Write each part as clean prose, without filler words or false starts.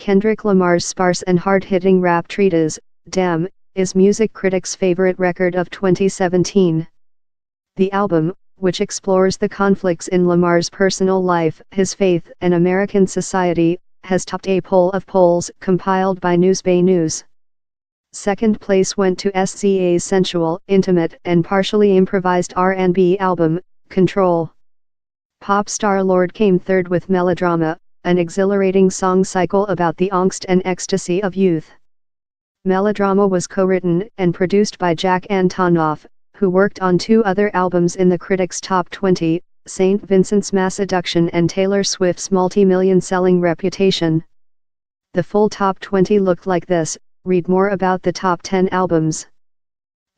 Kendrick Lamar's sparse and hard-hitting rap treatise, Damn, is music critics' favorite record of 2017. The album, which explores the conflicts in Lamar's personal life, his faith, and American society, has topped a poll of polls compiled by Newsbay News. Second place went to SZA's sensual, intimate, and partially improvised R&B album, Control. Pop star Lorde came third with Melodrama, an exhilarating song cycle about the angst and ecstasy of youth. Melodrama was co-written and produced by Jack Antonoff, who worked on two other albums in the critics' top 20, St. Vincent's Masseduction and Taylor Swift's multi-million-selling Reputation. The full top 20 looked like this. Read more about the top 10 albums.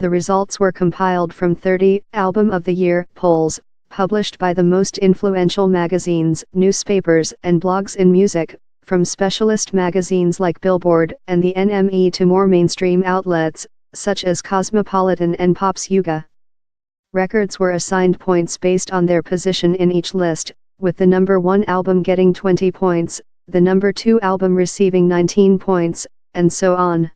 The results were compiled from 30 Album of the Year polls, published by the most influential magazines, newspapers, and blogs in music, from specialist magazines like Billboard and the NME to more mainstream outlets, such as Cosmopolitan and Pop's Yuga. Records were assigned points based on their position in each list, with the number 1 album getting 20 points, the number 2 album receiving 19 points, and so on.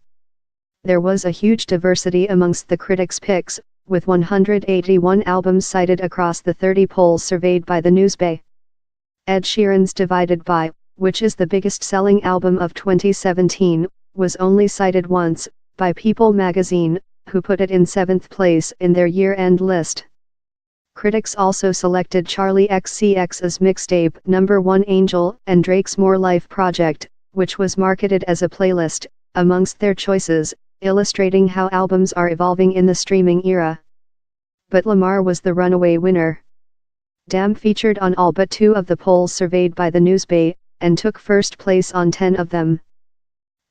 There was a huge diversity amongst the critics' picks, with 181 albums cited across the 30 polls surveyed by the Newsbay. Ed Sheeran's Divided By, which is the biggest-selling album of 2017, was only cited once, by People magazine, who put it in 7th place in their year-end list. Critics also selected Charli XCX's mixtape number 1 Angel and Drake's More Life project, which was marketed as a playlist, amongst their choices, illustrating how albums are evolving in the streaming era. But Lamar was the runaway winner. Damn featured on all but 2 of the polls surveyed by the Newsbay, and took first place on 10 of them.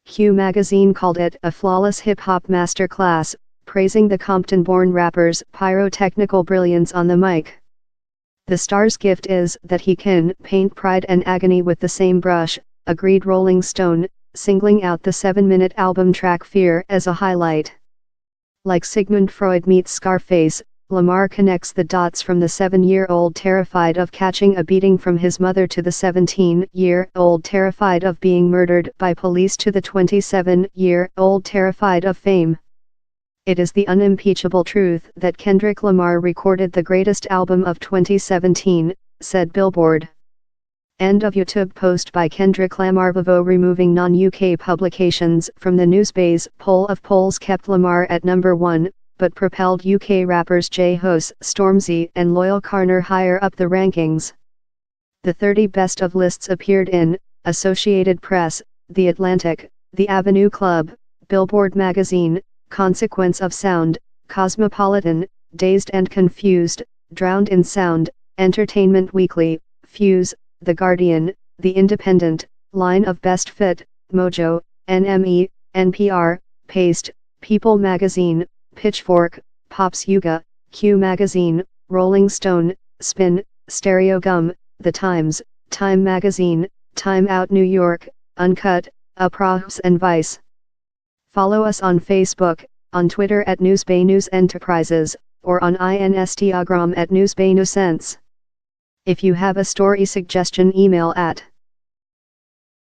Q magazine called it a flawless hip-hop masterclass, praising the Compton-born rapper's pyrotechnical brilliance on the mic. The star's gift is that he can paint pride and agony with the same brush, agreed Rolling Stone, singling out the 7-minute album track Fear as a highlight. Like Sigmund Freud meets Scarface, Lamar connects the dots from the 7-year-old terrified of catching a beating from his mother to the 17-year-old terrified of being murdered by police to the 27-year-old terrified of fame. It is the unimpeachable truth that Kendrick Lamar recorded the greatest album of 2017, said Billboard. End of YouTube post by Kendrick Lamar. Vivo removing non-UK publications from the Newsbay's poll of polls kept Lamar at number 1, but propelled UK rappers J Hus, Stormzy and Loyal Carner higher up the rankings. The 30 best of lists appeared in Associated Press, The Atlantic, The Avenue Club, Billboard Magazine, Consequence of Sound, Cosmopolitan, Dazed and Confused, Drowned in Sound, Entertainment Weekly, Fuse, The Guardian, The Independent, Line of Best Fit, Mojo, NME, NPR, Paste, People Magazine, Pitchfork, Pop's Yuga, Q Magazine, Rolling Stone, Spin, Stereo Gum, The Times, Time Magazine, Time Out New York, Uncut, Uproxx and Vice. Follow us on Facebook, on Twitter at Newsbay News Enterprises, or on Instagram at Newsbay Newsense. If you have a story suggestion, email at